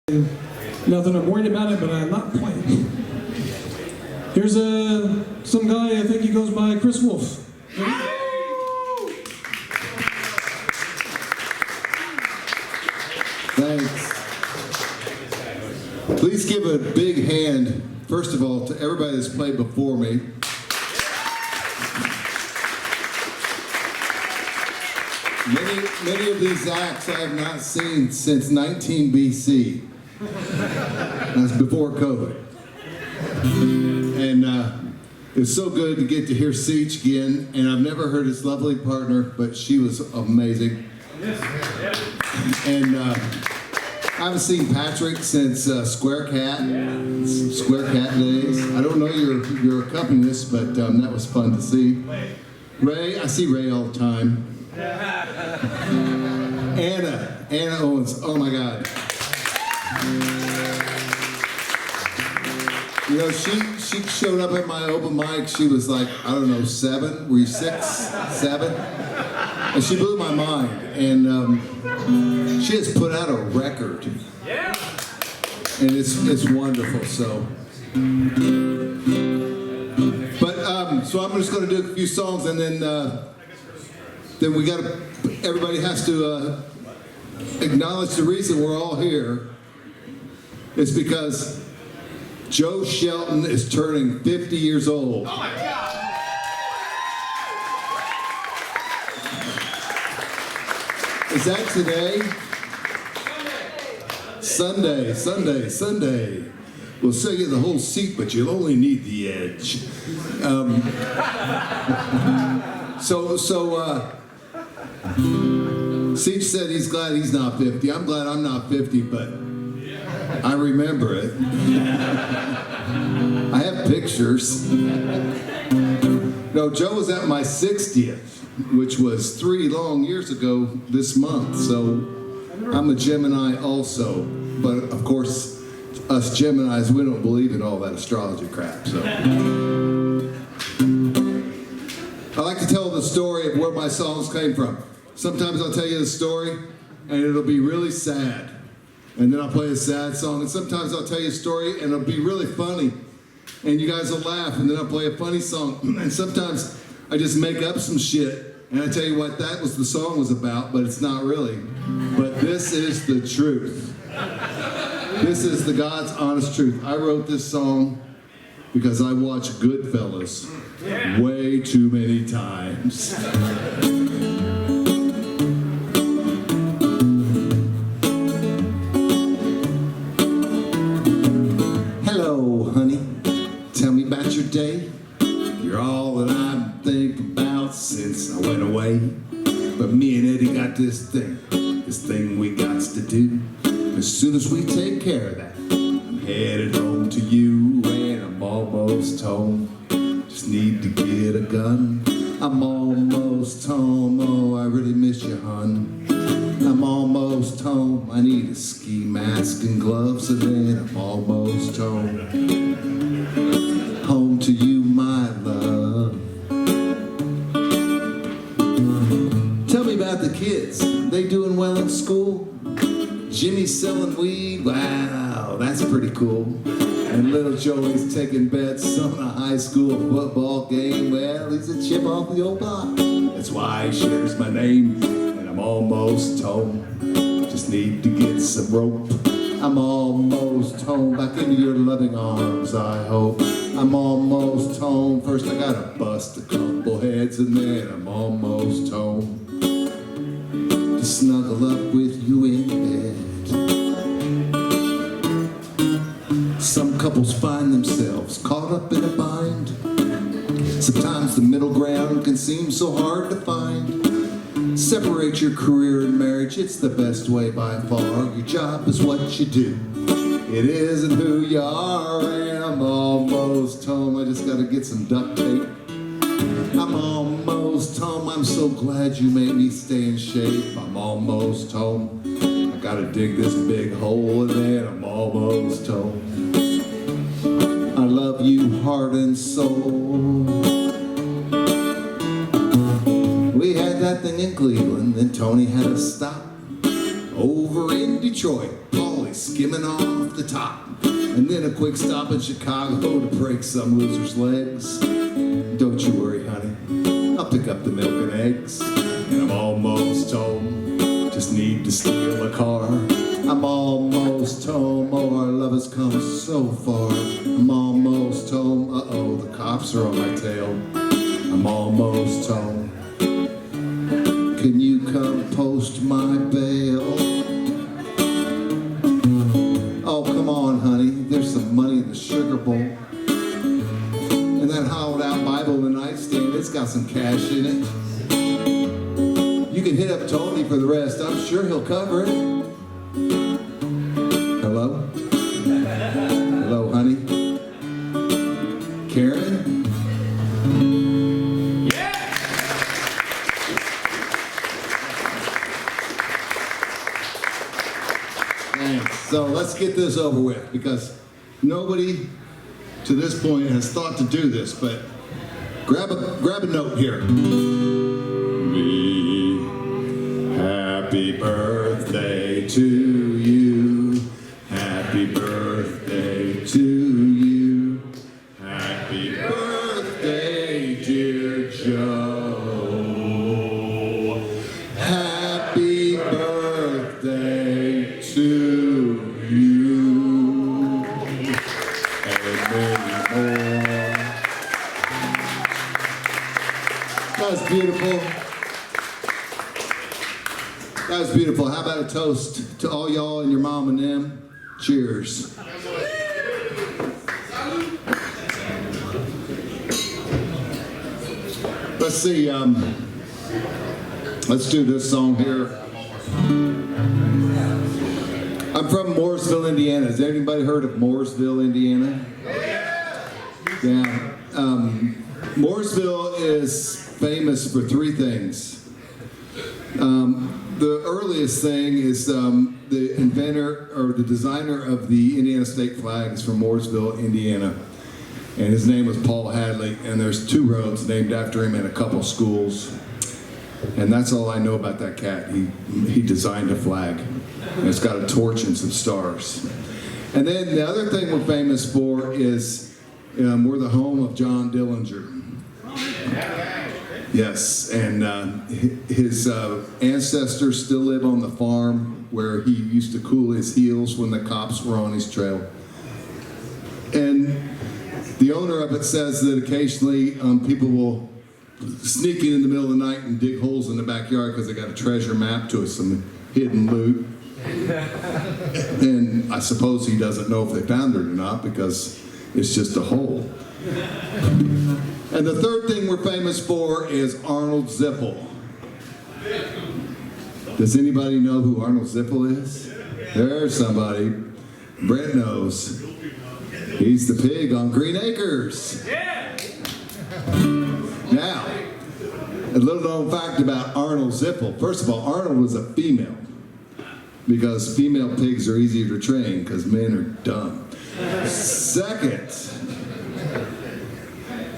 Nothing I'm worried about it, but I'm not playing. Here's some guy, I think he goes by Chris Wolf. Thanks. Please give a big hand, first of all, to everybody that's played before me. Many of these acts I have not seen since 19 BC. That's before COVID. And it's so good to get to hear Seach again, and I've never heard his lovely partner, but she was amazing. And I haven't seen Patrick since Square Cat days. I don't know your accompanist, but that was fun to see. Ray, I see Ray all the time. Anna Owens, oh my God. You know, she showed up at my open mic, she was like, I don't know, 7? Were you 6? 7? And she blew my mind. And she has put out a record. Yeah. And it's wonderful, so. But, so I'm just gonna do a few songs and then everybody has to acknowledge the reason we're all here is because Joe Shelton is turning 50 years old. Oh my God! Is that today? Sunday. We'll sell you the whole seat, but you'll only need the edge. Seach said he's glad he's not 50. I'm glad I'm not 50, but I remember it. I have pictures. No, Joe was at my 60th, which was 3 long years ago this month. So I'm a Gemini also. But of course, us Geminis, we don't believe in all that astrology crap. So I like to tell the story of where my songs came from. Sometimes I'll tell you the story, and it'll be really sad. And then I'll play a sad song, and sometimes I'll tell you a story, and it'll be really funny. And you guys will laugh, and then I'll play a funny song. And sometimes I just make up some shit, and I tell you what the song was about, but it's not really. But this is the truth. This is the God's honest truth. I wrote this song because I watched Goodfellas way too many times. Hello, honey. Tell me about your day. You're all that I think about since I went away. But me and Eddie got this thing we got to do. As soon as we take care of that, I'm headed home to you, and I'm almost home. Just need to get a gun. I'm almost home. Oh, I really miss you, hun. I'm almost home. I need a ski mask and gloves, and then I'm almost home. Home to you, my love. Tell me about the kids. They doing well in school? Jimmy's selling weed. Wow, that's pretty cool. And little Joey's taking bets on a high school football game. Well, he's a chip off the old block. That's why he shares my name. And I'm almost home. Just need to get some rope. I'm almost home. Back into your loving arms, I hope. I'm almost home. First I gotta bust a couple heads, and then I'm almost home. To snuggle up with you in bed. Some couples find themselves caught up in a bind. Sometimes the middle ground can seem so hard to find. Separate your career and marriage, it's the best way by far. Your job is what you do. It isn't who you are, and I'm almost home. I just gotta get some duct tape. I'm almost home. I'm so glad you made me stay in shape. I'm almost home. I gotta dig this big hole, and then I'm almost home. I love you heart and soul. We had that thing in Cleveland, then Tony had to stop. Over in Detroit, Paulie skimming off the top. And then a quick stop in Chicago to break some loser's legs. Don't you worry, honey, I'll pick up the milk and eggs. And I'm almost home, just need to steal a car. I'm almost home, oh our love has come so far. I'm almost home, uh-oh, the cops are on my tail. I'm almost home. Can you come post my bail? Oh, come on, honey, there's some money in the sugar bowl. And that hollowed out Bible in the nightstand, it's got some cash in it. You can hit up Tony for the rest, I'm sure he'll cover it. Hello? Hello, honey? Karen? So let's get this over with, because nobody to this point has thought to do this, but grab a note here. Me, happy birthday to you. Happy birthday to you. Happy birthday, dear Joe. Happy birthday to you. And many more. That was beautiful. That was beautiful. How about a toast to all y'all and your mom and them? Cheers. Let's see. Let's do this song here. I'm from Mooresville, Indiana. Has anybody heard of Mooresville, Indiana? Yeah. Mooresville is famous for three things. The earliest thing is the inventor or the designer of the Indiana state flag is from Mooresville, Indiana. And his name was Paul Hadley, and there's 2 roads named after him and a couple schools. And that's all I know about that cat. He designed a flag. And it's got a torch and some stars. And then the other thing we're famous for is we're the home of John Dillinger. Yes, and his ancestors still live on the farm where he used to cool his heels when the cops were on his trail. And the owner of it says that occasionally people will sneak in the middle of the night and dig holes in the backyard because they got a treasure map to some hidden loot. And I suppose he doesn't know if they found it or not because it's just a hole. And the third thing we're famous for is Arnold Zippel. Does anybody know who Arnold Zippel is? There's somebody. Brent knows. He's the pig on Green Acres. Now, a little known fact about Arnold Zippel. First of all, Arnold was a female. Because female pigs are easier to train because men are dumb. Second,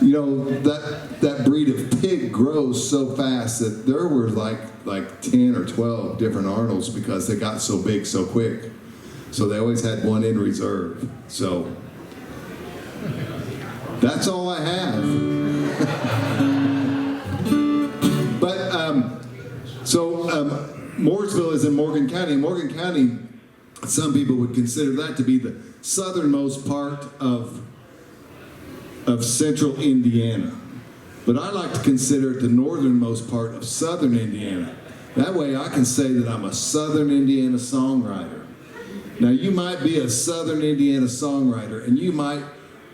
you know, that breed of pig grows so fast that there were like 10 or 12 different Arnolds because they got so big so quick. So they always had one in reserve. So that's all I have. But Mooresville is in Morgan County. Morgan County, some people would consider that to be the southernmost part of central Indiana. But I like to consider it the northernmost part of southern Indiana. That way I can say that I'm a southern Indiana songwriter. Now you might be a southern Indiana songwriter and you might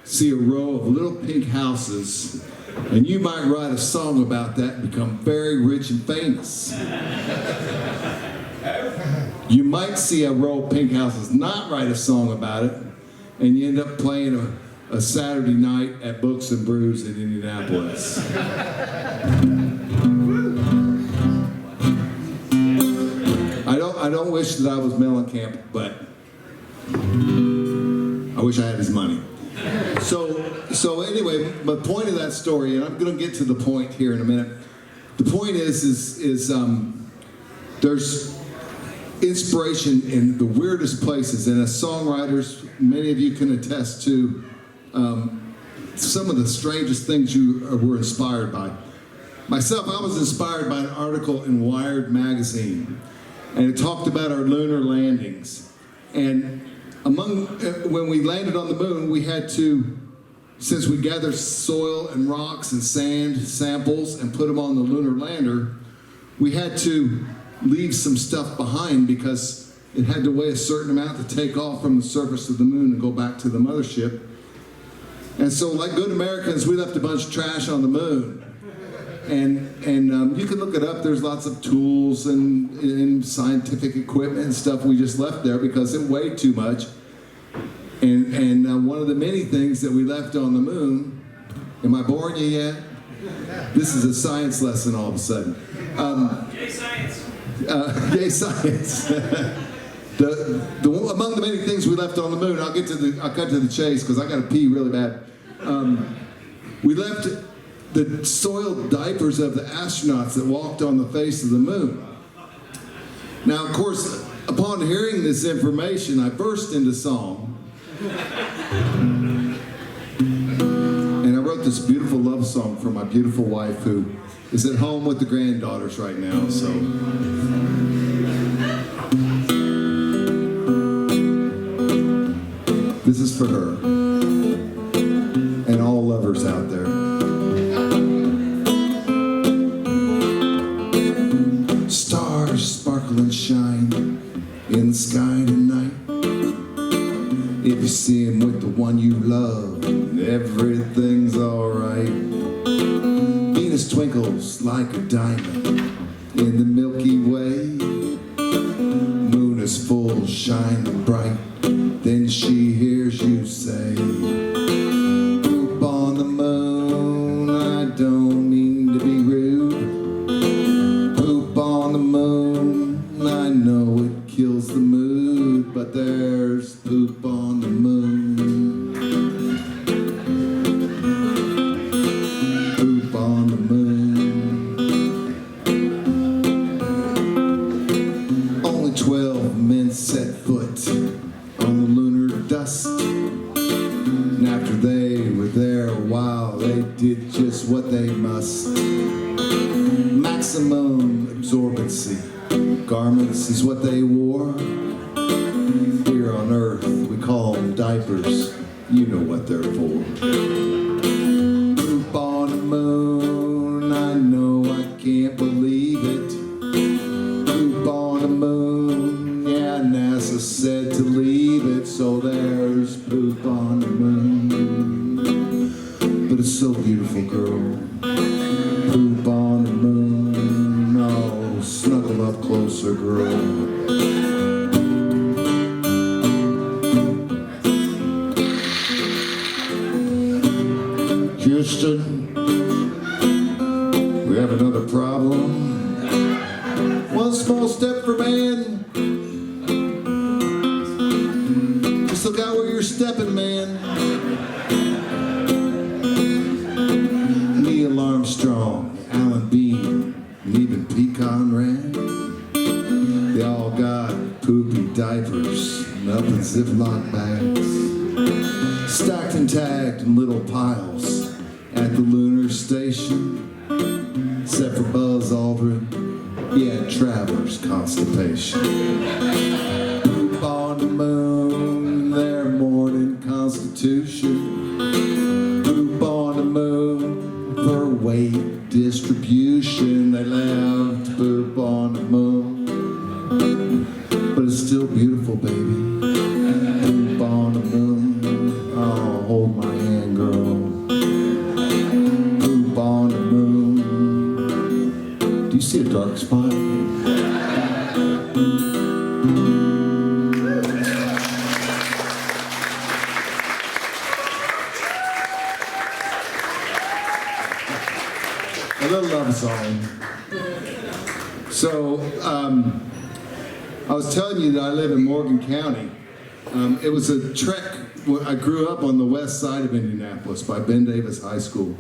see a row of little pink houses and you might write a song about that and become very rich and famous. You might see a row of pink houses, not write a song about it, and you end up playing a Saturday night at Books and Brews in Indianapolis. I don't wish that I was Mellencamp, but I wish I had his money. So anyway, the point of that story, and I'm going to get to the point here in a minute. The point is there's inspiration in the weirdest places. And as songwriters, many of you can attest to some of the strangest things you were inspired by. Myself, I was inspired by an article in Wired magazine, and it talked about our lunar landings. And when we landed on the moon, we had to, since we gathered soil and rocks and sand samples and put them on the lunar lander, we had to leave some stuff behind because it had to weigh a certain amount to take off from the surface of the moon and go back to the mothership. And so, like good Americans, we left a bunch of trash on the moon. And you can look it up. There's lots of tools and scientific equipment and stuff we just left there because it weighed too much. And one of the many things that we left on the moon, am I boring you yet? This is a science lesson all of a sudden. Yay, science! Yay, science! Among the many things we left on the moon, I'll cut to the chase because I got to pee really bad. We left the soiled diapers of the astronauts that walked on the face of the moon. Now, of course, upon hearing this information, I burst into song. And I wrote this beautiful love song for my beautiful wife who is at home with the granddaughters right now, so. This is for her and all lovers out there. Stars sparkle and shine in the sky tonight. If you see him with the one you love, everything's alright. Venus twinkles like a diamond in the Milky Way. Moon is full, shining bright. Then she hears you say, poop on the moon, I don't mean to be rude. Poop on the moon, I know it kills the mood, but there's poop on the moon. Poop on the moon. Only 12 men set foot on the lunar dust. And after they were there a while, they did just what they must. Maximum absorbency garments is what they wore. Here on Earth, we call them diapers. You know what they're for. Poop on the moon, I know I can't believe it. Poop on the moon, yeah, NASA said to leave it, so there's poop on the moon. But it's so beautiful, girl. Poop on the moon, oh, snuggle up closer, girl. Houston, we have another problem. One small step for man. Just look out where you're stepping, man. Neil Armstrong, Alan Bean, and even Pete Conrad. They all got poopy diapers and up in Ziploc bags, stacked and tagged in little piles at the lunar station. Except for Buzz Aldrin, he had traveler's constipation. Poop on the moon, their morning constitution. Poop on the moon for weight distribution. They left poop on the moon, but it's still beautiful, baby. Poop on the moon, oh, hold my hand, girl. Poop on the moon. Do you see a dark spot? A little love song. So, I was telling you that I live in Morgan County. It was a trek. I grew up on the west side of Indianapolis by Ben Davis High School.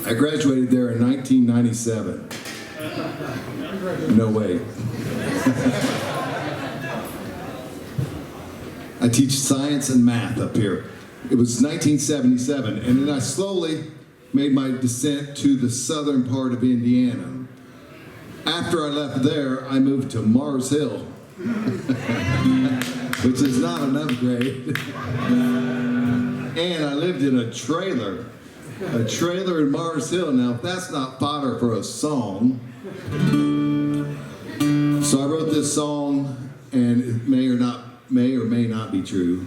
I graduated there in 1997. No way. I teach science and math up here. It was 1977, and then I slowly made my descent to the southern part of Indiana. After I left there, I moved to Mooresville, which is not an upgrade. And I lived in a trailer in Mooresville. Now, if that's not fodder for a song. So I wrote this song, and it may or may not be true.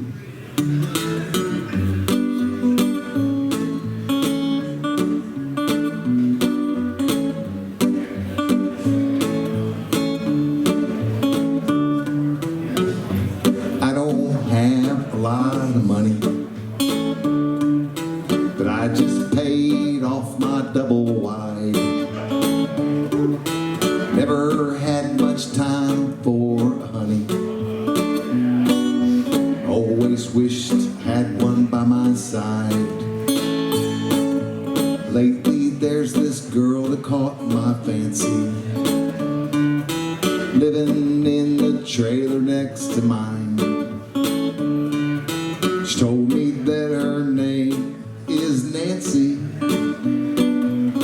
I don't have a lot of money, but I just paid off my double wide. Never had much time for a honey. Always wished had one by my side. Lately there's this girl that caught my fancy, living in the trailer next to mine. She told me that her name is Nancy.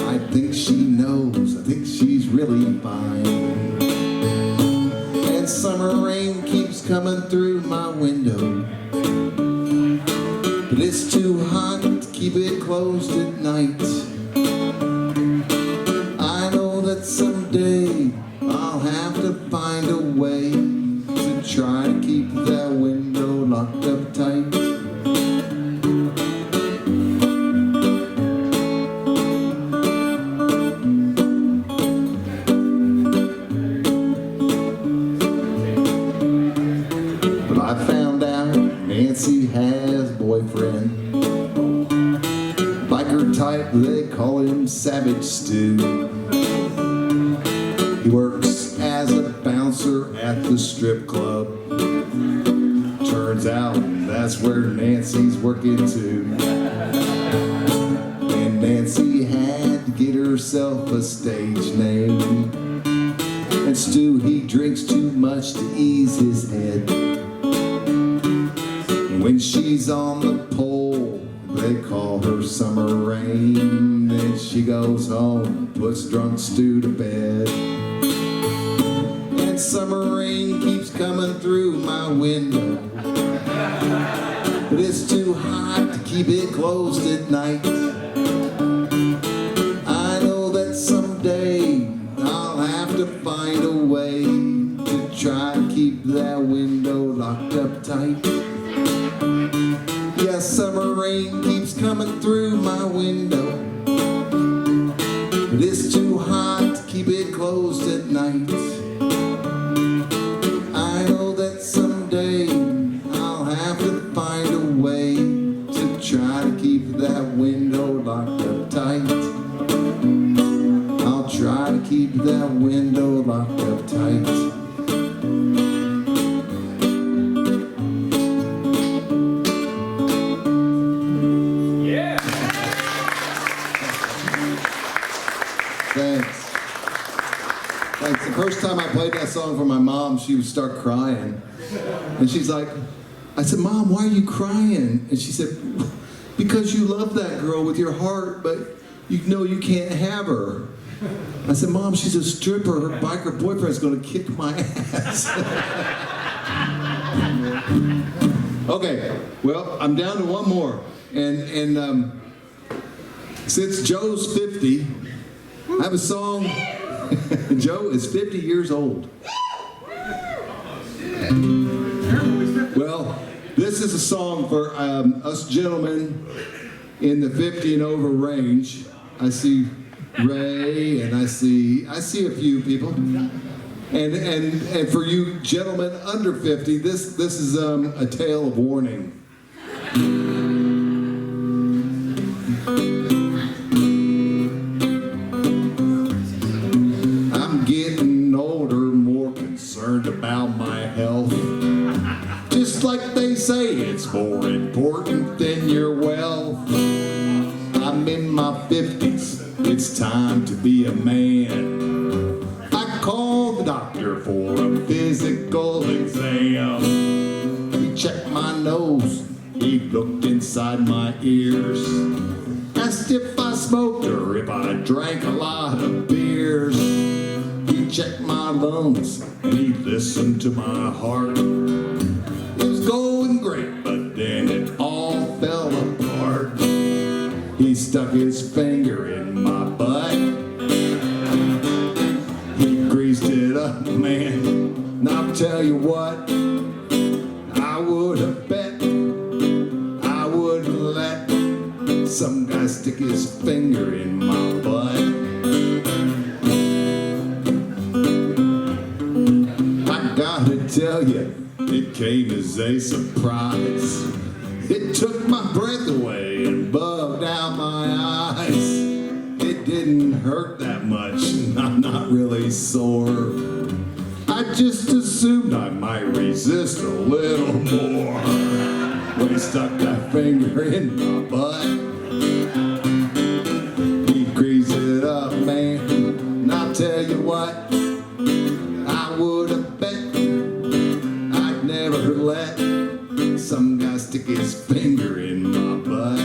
I think she knows, I think she's really fine. And summer rain keeps coming through my window, but it's too hot to keep it closed at night. I know that someday I'll have to find a way to try to keep that window locked up tight. But I found out Nancy has a boyfriend, biker type, they call him Savage Stu. He works as a bouncer at the strip club. Turns out that's where Nancy's working too. And Nancy had to get herself a stage name. And Stu, he drinks too much to ease his head. And when she's on the pole, they call her Summer Rain. Then she goes home, puts drunk Stu to bed. And summer rain keeps coming through my window, but it's too hot to keep it closed at night. I know that someday I'll have to find a way to try to keep that window locked up tight. Yeah, summer rain keeps coming through my window, but it's too hot to keep it closed at night. I know that someday I'll have to find a way to try to keep that window locked up tight. I'll try to keep that window locked up tight. Thanks. The first time I played that song for my mom, she would start crying. And she's like, I said, Mom, why are you crying? And she said, because you love that girl with your heart, but you know you can't have her. I said, Mom, she's a stripper. Her biker boyfriend's going to kick my ass. Okay, well, I'm down to one more. And since Joe's 50, I have a song. Joe is 50 years old. Well, this is a song for us gentlemen in the 50 and over range. I see Ray, and I see a few people. And for you gentlemen under 50, this is a tale of warning. I'm getting older, more concerned about my health. Just like they say, it's more important than your wealth. I'm in my 50s, it's time to be a man. physical exam. He checked my nose, he looked inside my ears, asked if I smoked or if I drank a lot of beers. He checked my lungs and he listened to my heart. It was going great, but then it all fell apart. He stuck his finger in my butt. He greased it up, man. And I'll tell you what, I would have bet I wouldn't let some guy stick his finger in my butt. I gotta tell you, it came as a surprise. It took my breath away and bugged out my eyes. It didn't hurt that much, and I'm not really sore. I just assumed I might resist a little more when he stuck that finger in my butt. He greased it up, man, and I'll tell you what, I would have bet I'd never let some guy stick his finger in my butt.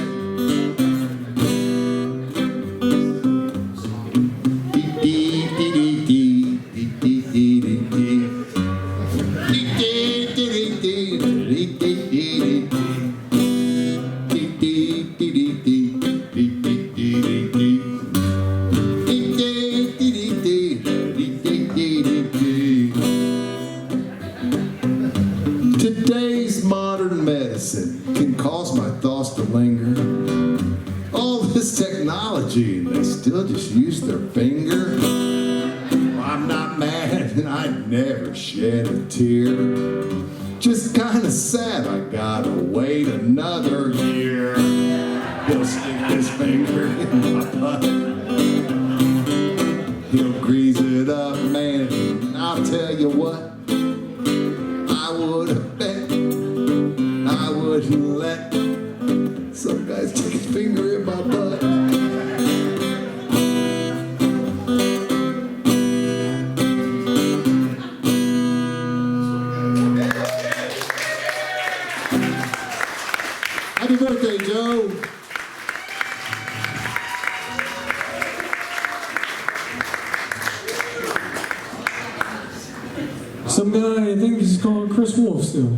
Today's modern medicine can cause my thoughts to linger. All this technology and they still just use their finger. I'm not mad and I'd never shed a tear. Just kinda sad I gotta wait another year. He'll stick his finger in my butt. He'll grease it up, man, and I'll tell you what, I would have bet I wouldn't let some guy stick his finger in my butt. Happy birthday, Joe. Some guy, I think he's called Chris Wolf still.